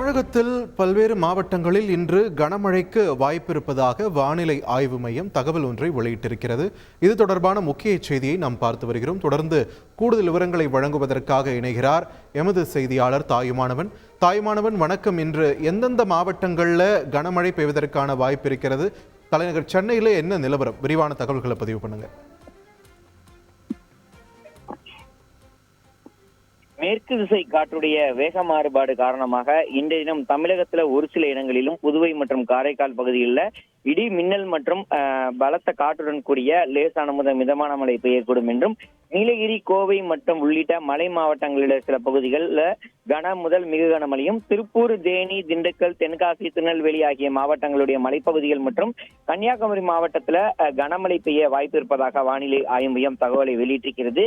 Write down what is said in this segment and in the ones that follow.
தமிழகத்தில் பல்வேறு மாவட்டங்களில் இன்று கனமழைக்கு வாய்ப்பிருப்பதாக வானிலை ஆய்வு மையம் தகவல் ஒன்றை வெளியிட்டிருக்கிறது. இது தொடர்பான முக்கிய செய்தியை நாம் பார்த்து வருகிறோம். தொடர்ந்து கூடுதல் விவரங்களை வழங்குவதற்காக இணைகிறார் எமது செய்தியாளர் தாயுமானவன். தாயுமானவன், வணக்கம். இன்று எந்தெந்த மாவட்டங்களில் கனமழை பெய்வதற்கான வாய்ப்பு இருக்கிறது? தலைநகர் சென்னையில் என்ன நிலவரம்? விரிவான தகவல்களை பதிவு பண்ணுங்க. மேற்கு திசை காற்றுடைய வேக மாறுபாடு காரணமாக இன்றைய தினம் தமிழகத்துல ஒரு சில இடங்களிலும் புதுவை மற்றும் காரைக்கால் பகுதிகளில் இடி மின்னல் மற்றும் பலத்த காற்றுடன் கூடிய லேசான முதல் மிதமான மழை பெய்யக்கூடும் என்றும், நீலகிரி, கோவை மற்றும் உள்ளிட்ட மலை மாவட்டங்களில் சில பகுதிகளில் கன முதல் மிக கனமழையும், திருப்பூர், தேனி, திண்டுக்கல், தென்காசி, திருநெல்வேலி ஆகிய மாவட்டங்களுடைய மலைப்பகுதிகள் மற்றும் கன்னியாகுமரி மாவட்டத்தில் கனமழை பெய்ய வாய்ப்பு இருப்பதாக வானிலை ஆய்வு மையம் தகவலை வெளியிட்டிருக்கிறது.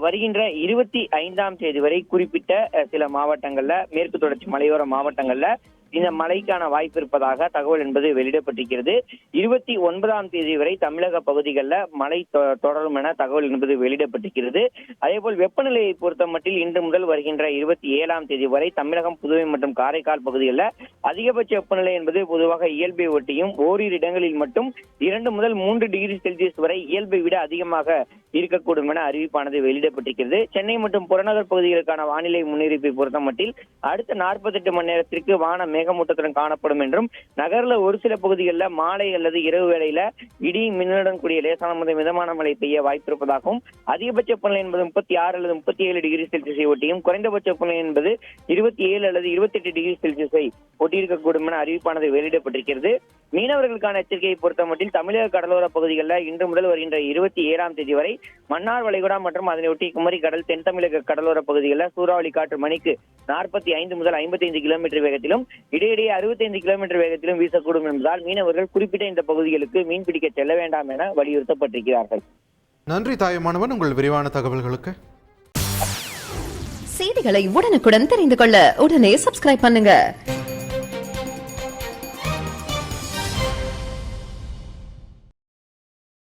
வருகின்ற 25ஆம் தேதி வரை குறிப்பிட்ட சில மாவட்டங்கள்ல, மேற்கு தொடர்ச்சி மலையோர மாவட்டங்கள்ல இந்த மழைக்கான வாய்ப்பு இருப்பதாக தகவல் என்பது வெளியிடப்பட்டிருக்கிறது. 29ஆம் தேதி வரை தமிழக பகுதிகளில் மழை தொடரும் என தகவல் என்பது வெளியிடப்பட்டிருக்கிறது. அதேபோல் வெப்பநிலையை பொறுத்த மட்டில் இன்று முதல் வருகின்ற 27ஆம் தேதி வரை தமிழகம், புதுவை மற்றும் காரைக்கால் பகுதிகளில் அதிகபட்ச வெப்பநிலை என்பது பொதுவாக இயல்பை ஒட்டியும் ஓரிரு இடங்களில் மட்டும் 2 முதல் 3 டிகிரி செல்சியஸ் வரை இயல்பை விட அதிகமாக இருக்கக்கூடும் என அறிவிப்பானது வெளியிடப்பட்டிருக்கிறது. சென்னை மற்றும் புறநகர் பகுதிகளுக்கான வானிலை முன்னறிவிப்பை பொறுத்த மட்டில் அடுத்த 48 மணி நேரத்திற்கு வானம் மேகமூட்டத்துடன் காணப்படும் என்றும், நகர்ல ஒரு சில பகுதிகளில் மாலை அல்லது இரவு வேளையில இடி மின்னலுடன் கூடிய லேசான முதல் மிதமான மழை பெய்ய வாய்ப்பு இருப்பதாகவும், அதிகபட்ச வெப்பநிலை என்பது 36 அல்லது 37 டிகிரி செல்சியஸை ஒட்டியும், குறைந்தபட்ச வெப்பநிலை என்பது 27 அல்லது 28 டிகிரி செல்சியஸை ஒட்டியிருக்கக்கூடும் என அறிவிப்பானது வெளியிடப்பட்டிருக்கிறது. மீனவர்களுக்கான எச்சரிக்கையை பொறுத்த மட்டில் தமிழக கடலோர பகுதிகளில் இன்று முதல் வருகின்ற 27ஆம் தேதி வரை மன்னார் வளைகுடா மற்றும் அதனையொட்டி குமரி கடல், தென் தமிழக கடலோர பகுதிகளில் சூறாவளி காற்று மணிக்கு 45 முதல் 55 கிலோமீட்டர் வேகத்திலும் இடையிடையே 65 கிலோமீட்டர் வேகத்திலும் வீசக்கூடும் என்பதால் மீனவர்கள் குறிப்பிட்ட இந்த பகுதிகளுக்கு மீன்பிடிக்க செல்ல வேண்டாம் என வலியுறுத்தப்பட்டிருக்கிறார்கள். நன்றி தாயுமானவன், உங்கள் விரிவான தகவல்களுக்கு. செய்திகளை உடனுக்குடன் தெரிந்து கொள்ள உடனே சப்ஸ்கிரைப் பண்ணுங்க.